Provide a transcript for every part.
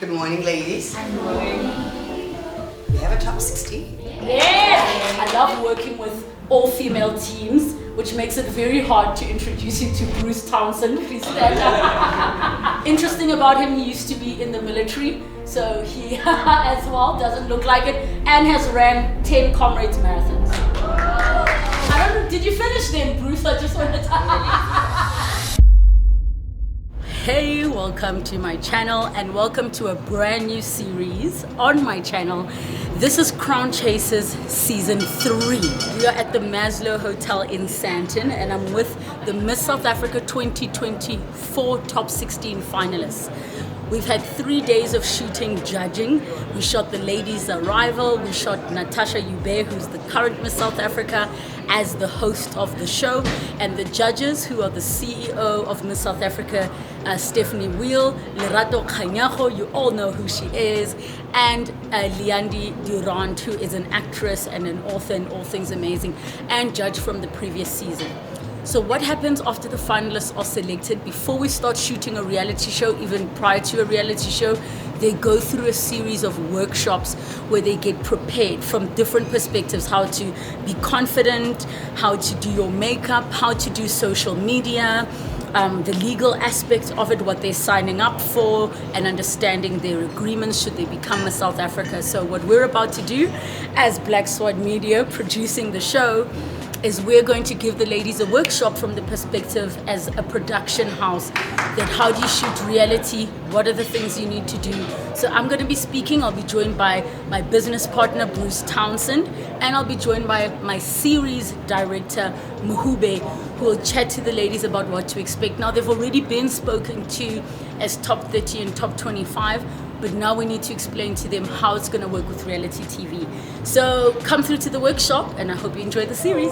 Good morning, ladies. Good morning. We have a top 16. Yeah! I love working with all-female teams, which makes it very hard to introduce you to Bruce Townsend. Please stand up. Interesting about him, he used to be in the military, so he as well doesn't look like it, and has ran 10 Comrades marathons. I don't know, did you finish them, Bruce? I just wanted to... Hey, welcome to my channel and welcome to a brand new series on my channel. This is Crown Chasers Season 3. We are at the Maslow Hotel in Sandton and I'm with the Miss South Africa 2024 Top 16 finalists. We've had 3 days of shooting, judging. We shot the ladies' arrival. We shot Natasha Ube, who's the current Miss South Africa, as the host of the show. And the judges, who are the CEO of Miss South Africa, Stephanie Wheel, Lerato Kganyago, you all know who she is, and Liandi Durant, who is an actress and an author and all things amazing, and judge from the previous season. So what happens after the finalists are selected? Before we start shooting a reality show, even prior to a reality show, they go through a series of workshops where they get prepared from different perspectives, how to be confident, how to do your makeup, how to do social media, the legal aspect of it, what they're signing up for, and understanding their agreements should they become Miss South Africa. So what we're about to do as Black Sword Media producing the show is we're going to give the ladies a workshop from the perspective as a production house, that how do you shoot reality, what are the things you need to do. So I'm going to be speaking. I'll be joined by my business partner Bruce Townsend, and I'll be joined by my series director Muhube, who will chat to the ladies about what to expect. Now they've already been spoken to as top 30 and top 25, but now we need to explain to them how it's going to work with reality TV. So come through to the workshop and I hope you enjoy the series.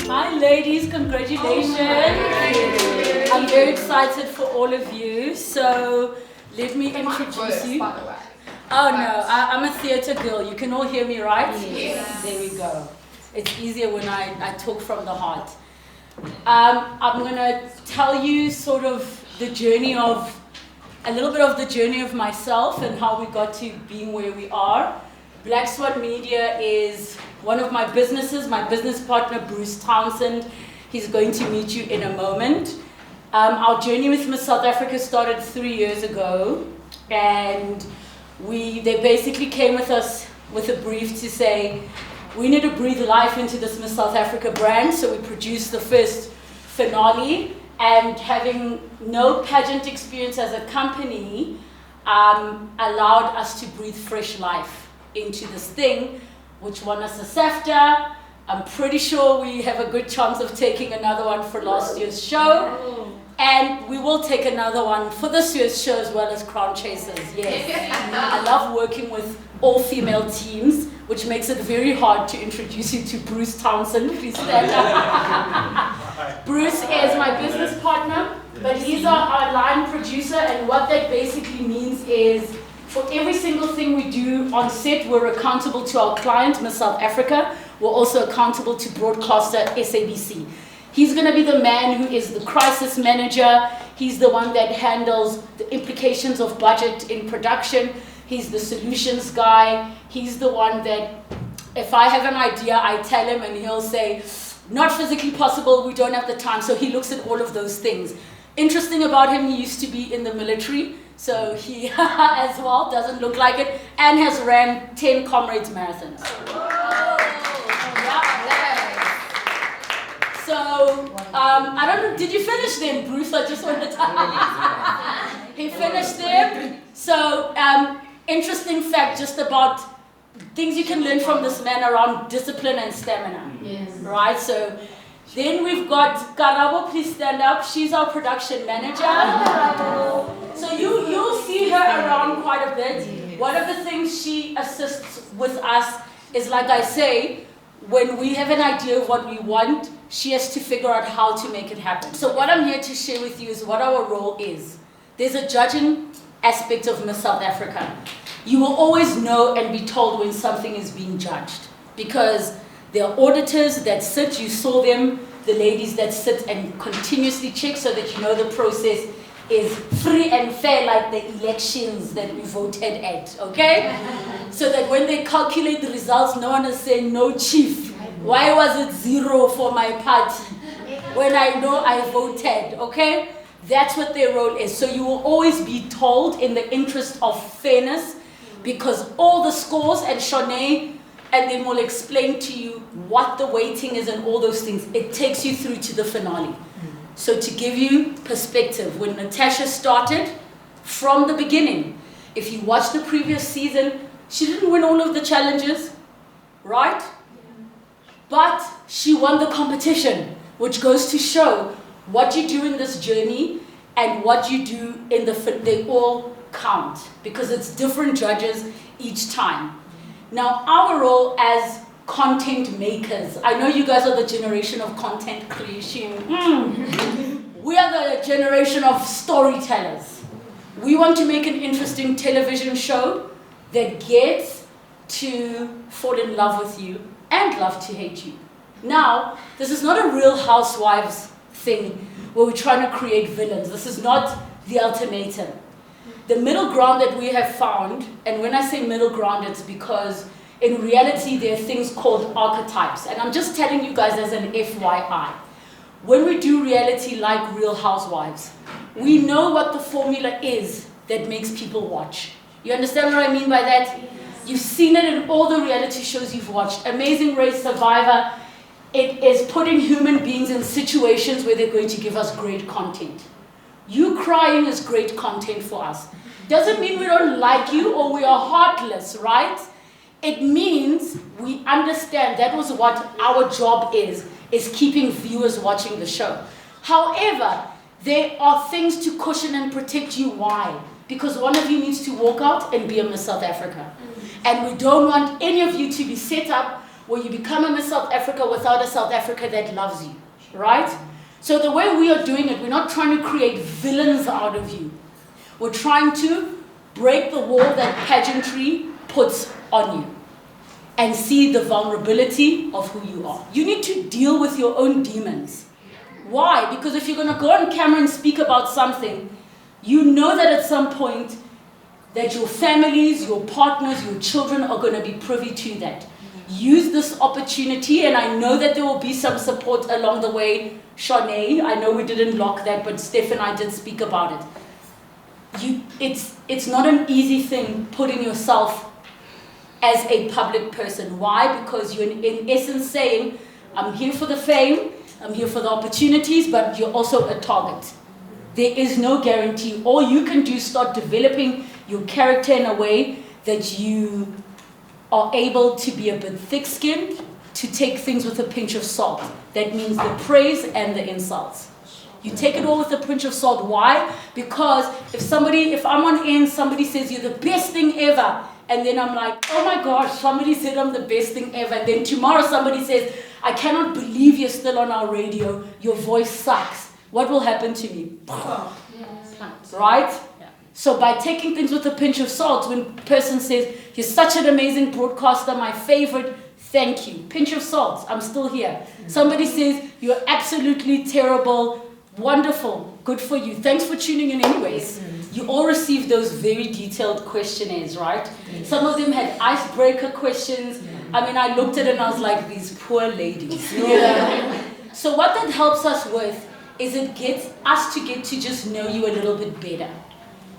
Hi ladies, congratulations. I'm very excited for all of you. So let me introduce you. Oh no, I'm a theater girl. You can all hear me, right? Yes. There we go. It's easier when I talk from the heart. I'm going to tell you sort of the journey of, a little bit of the journey of myself and how we got to being where we are. Black Sword Media is one of my businesses, my business partner Bruce Townsend. He's going to meet you in a moment. Our journey with Miss South Africa started 3 years ago, and they basically came with us with a brief to say, we need to breathe life into this Miss South Africa brand, so we produced the first finale, and having no pageant experience as a company allowed us to breathe fresh life into this thing, which won us a SAFTA. I'm pretty sure we have a good chance of taking another one for last year's show, and we will take another one for this year's show as well as Crown Chasers. Yes. I love working with all-female teams, which makes it very hard to introduce you to Bruce Townsend. Please stand up. Bruce is my business partner, but he's our line producer, and what that basically means is for every single thing we do on set, we're accountable to our client, Miss South Africa. We're also accountable to broadcaster SABC. He's going to be the man who is the crisis manager. He's the one that handles the implications of budget in production. He's the solutions guy. He's the one that, if I have an idea, I tell him and he'll say, not physically possible, we don't have the time. So he looks at all of those things. Interesting about him, he used to be in the military. So he as well doesn't look like it, and has ran 10 Comrades marathons. So, I don't know, did you finish them, Bruce? I just wanted to... He finished them. So, interesting fact just about things you can learn from this man around discipline and stamina. Yes. Right? So, then we've got Karabo, please stand up. She's our production manager. So you'll see her around quite a bit. One of the things she assists with us is, like I say, when we have an idea of what we want, she has to figure out how to make it happen. So what I'm here to share with you is what our role is. There's a judging aspect of Miss South Africa. You will always know and be told when something is being judged, because there are auditors that sit, you saw them, the ladies that sit and continuously check so that you know the process is free and fair, like the elections that we voted at, okay? So that when they calculate the results, no one is saying, no chief, why was it 0 for my party when I know I voted, okay? That's what their role is. So you will always be told in the interest of fairness, because all the scores, and Shanae and then will explain to you what the weighting is and all those things. It takes you through to the finale. So to give you perspective, when Natasha started, from the beginning, if you watch the previous season, she didn't win all of the challenges, right? But she won the competition, which goes to show what you do in this journey and what you do in they all count, because it's different judges each time. Now, our role as content makers, I know you guys are the generation of content creation. We are the generation of storytellers. We want to make an interesting television show that gets to fall in love with you and love to hate you. Now, this is not a Real Housewives thing where we're trying to create villains. This is not the ultimatum. The middle ground that we have found, and when I say middle ground, it's because in reality there are things called archetypes. And I'm just telling you guys as an FYI. When we do reality like Real Housewives, we know what the formula is that makes people watch. You understand what I mean by that? You've seen it in all the reality shows you've watched. Amazing Race, Survivor. It is putting human beings in situations where they're going to give us great content. You crying is great content for us. Doesn't mean we don't like you or we are heartless, right? It means we understand that was what our job is keeping viewers watching the show. However, there are things to cushion and protect you. Why? Because one of you needs to walk out and be a Miss South Africa. And we don't want any of you to be set up where you become a Miss South Africa without a South Africa that loves you, right? So the way we are doing it, we're not trying to create villains out of you. We're trying to break the wall that pageantry puts on you and see the vulnerability of who you are. You need to deal with your own demons. Why? Because if you're going to go on camera and speak about something, you know that at some point that your families, your partners, your children are going to be privy to that. Use this opportunity, and I know that there will be some support along the way. Shanae, I know we didn't lock that, but Steph and I did speak about it. It's not an easy thing putting yourself as a public person. Why? Because you're in essence saying, I'm here for the fame, I'm here for the opportunities, but you're also a target. There is no guarantee. All you can do is start developing your character in a way that you are able to be a bit thick-skinned, to take things with a pinch of salt. That means the praise and the insults. You take it all with a pinch of salt. Why? Because if I'm on end, somebody says you're the best thing ever, and then I'm like, oh my gosh, somebody said I'm the best thing ever. And then tomorrow somebody says, I cannot believe you're still on our radio. Your voice sucks. What will happen to me? Right? So by taking things with a pinch of salt, when a person says, you're such an amazing broadcaster, my favorite, thank you. Pinch of salt, I'm still here. Somebody says, you're absolutely terrible, wonderful, good for you. Thanks for tuning in anyways. You all received those very detailed questionnaires, right? Some of them had icebreaker questions. I mean, I looked at it and I was like, these poor ladies. Yeah. So what that helps us with is it gets us to get to just know you a little bit better.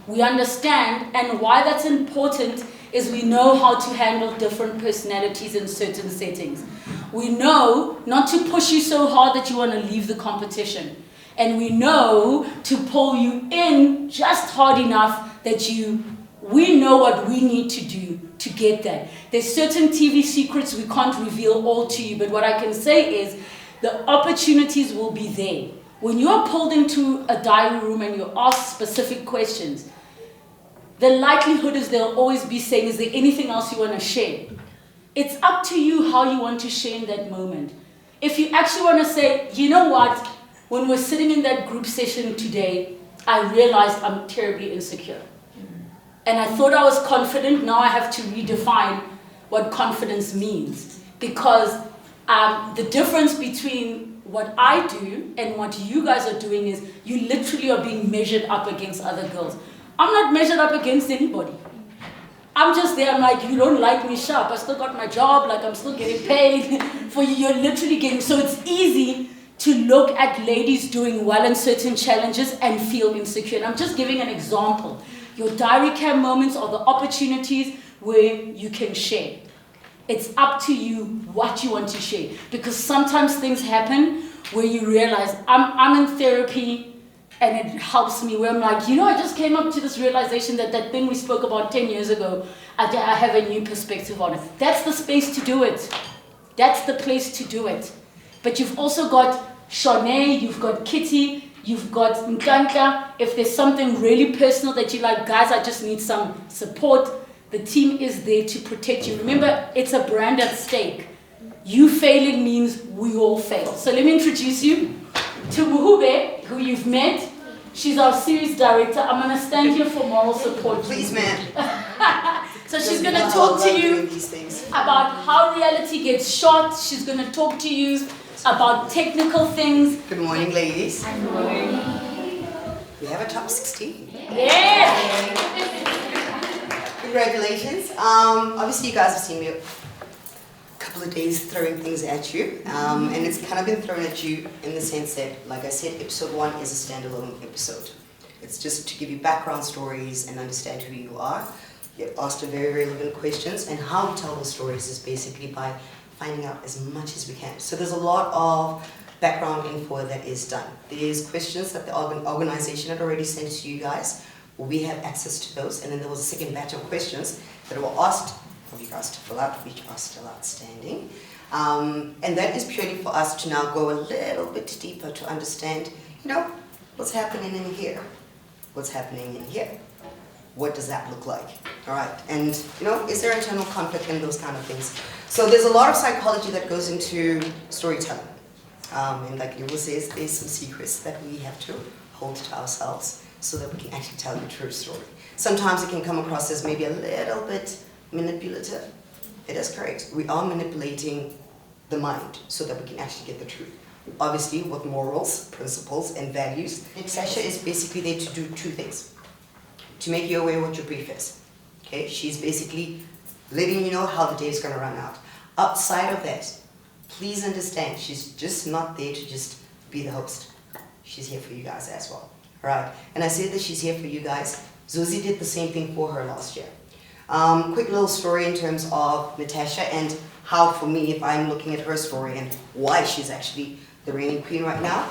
We understand, and why that's important is we know how to handle different personalities in certain settings. We know not to push you so hard that you want to leave the competition. And we know to pull you in just hard enough that we know what we need to do to get that. There's certain TV secrets we can't reveal all to you, but what I can say is the opportunities will be there. When you're pulled into a diary room and you're asked specific questions, the likelihood is they'll always be saying, is there anything else you want to share? It's up to you how you want to share in that moment. If you actually want to say, you know what, when we're sitting in that group session today, I realized I'm terribly insecure. And I thought I was confident, now I have to redefine what confidence means. Because the difference between what I do and what you guys are doing is you literally are being measured up against other girls. I'm not measured up against anybody. I'm just there, I'm like, you don't like me, sharp. I still got my job, like I'm still getting paid for you. You're literally getting, so it's easy to look at ladies doing well in certain challenges and feel insecure. And I'm just giving an example. Your diary cam moments are the opportunities where you can share. It's up to you what you want to share. Because sometimes things happen where you realize, I'm in therapy and it helps me, where I'm like, you know, I just came up to this realization that that thing we spoke about 10 years ago, I have a new perspective on it. That's the space to do it. That's the place to do it. But you've also got Shanae, you've got Kitty, you've got Nkanka. If there's something really personal that you're like, guys, I just need some support, the team is there to protect you. Remember, it's a brand at stake. You failing means we all fail. So let me introduce you to Muhube, who you've met. She's our series director. I'm going to stand here for moral support. Please, ma'am. So she's going to talk to you about how reality gets shot. She's going to talk to you about technical things. Good morning, ladies. Good morning. We have a top 16. Yeah. Congratulations. Obviously, you guys have seen me a couple of days throwing things at you, and it's kind of been thrown at you in the sense that, like I said, episode 1 is a standalone episode. It's just to give you background stories and understand who you are. You asked very relevant questions, and how we tell those stories is basically by finding out as much as we can. So there's a lot of background info that is done. There's questions that the organization had already sent to you guys. We have access to those, and then there was a second batch of questions that were asked for you guys to fill out, which are still outstanding. And that is purely for us to now go a little bit deeper to understand, you know, what's happening in here? What's happening in here? What does that look like? All right, and you know, is there internal conflict and those kind of things? So there's a lot of psychology that goes into storytelling. And like Yuval says, there's some secrets that we have to hold to ourselves so that we can actually tell the true story. Sometimes it can come across as maybe a little bit manipulative. It is correct. We are manipulating the mind so that we can actually get the truth. Obviously, with morals, principles, and values, Sasha is basically there to do two things. To make you aware what your brief is. Okay? She's basically letting you know how the day is going to run out. Outside of that, please understand, she's just not there to just be the host. She's here for you guys as well. All right? And I said that she's here for you guys. Zuzi did the same thing for her last year. Quick little story in terms of Natasha and how, for me, if I'm looking at her story and why she's actually the reigning queen right now.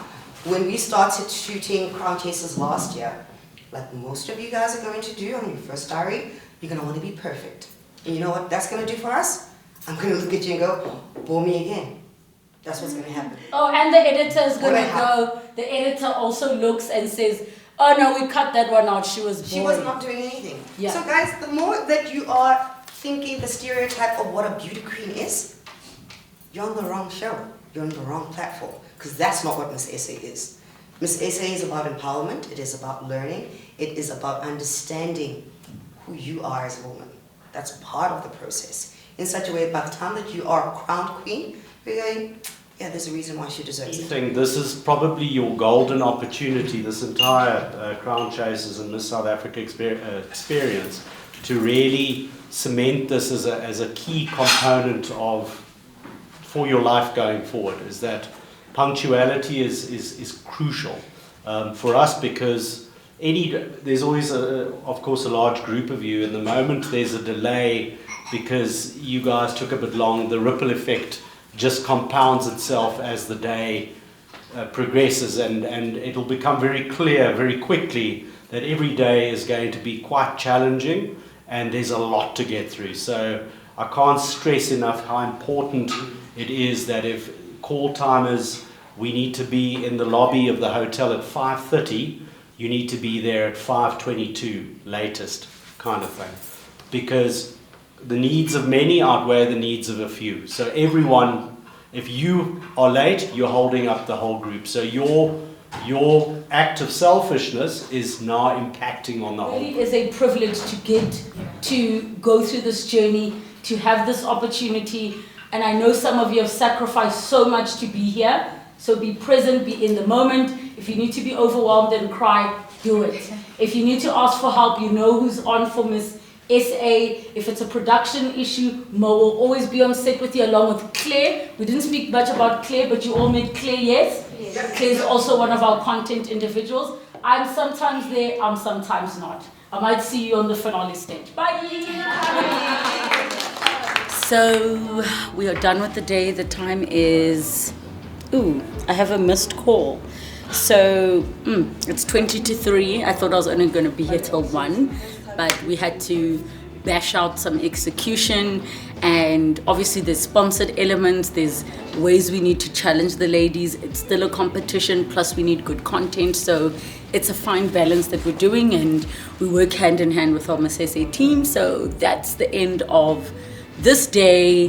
When we started shooting Crown Chasers last year, like most of you guys are going to do on your first diary, you're going to want to be perfect. And you know what that's going to do for us? I'm going to look at you and go, bore me again. That's what's going to happen. Oh, and the editor is going to go, the editor also looks and says, oh no, we cut that one out, she was boring. She was not doing anything. Yeah. So guys, the more that you are thinking the stereotype of what a beauty queen is, you're on the wrong show. You're on the wrong platform. Because that's not what Miss SA is. Miss SA is about empowerment. It is about learning. It is about understanding who you are as a woman. That's part of the process. In such a way, by the time that you are crowned queen, we're going, yeah, there's a reason why she deserves it. This is probably your golden opportunity, this entire Crown Chasers and Miss South Africa experience, to really cement this as a key component for your life going forward, is that punctuality is crucial for us, because there's always, of course, a large group of you, and the moment there's a delay because you guys took a bit long, the ripple effect just compounds itself as the day progresses, and it'll become very clear very quickly that every day is going to be quite challenging and there's a lot to get through. So I can't stress enough how important it is that if call timers, we need to be in the lobby of the hotel at 5:30, you need to be there at 5:22 latest, kind of thing, because the needs of many outweigh the needs of a few. So everyone, if you are late, you're holding up the whole group. So your act of selfishness is now impacting on the whole group. It is a privilege to get to go through this journey, to have this opportunity. And I know some of you have sacrificed so much to be here. So be present, be in the moment. If you need to be overwhelmed and cry, do it. If you need to ask for help, you know who's on for Miss SA. If it's a production issue, Mo will always be on set with you along with Claire. We didn't speak much about Claire, but you all met Claire, yes? Claire's also one of our content individuals. I'm sometimes there, I'm sometimes not. I might see you on the finale stage. Bye! So, we are done with the day. The time is... Ooh, I have a missed call. So, it's 20 to 3. I thought I was only going to be here till 1. But we had to bash out some execution, and obviously there's sponsored elements, there's ways we need to challenge the ladies. It's still a competition, plus we need good content, so it's a fine balance that we're doing, and we work hand in hand with our Miss SA team. So that's the end of this day.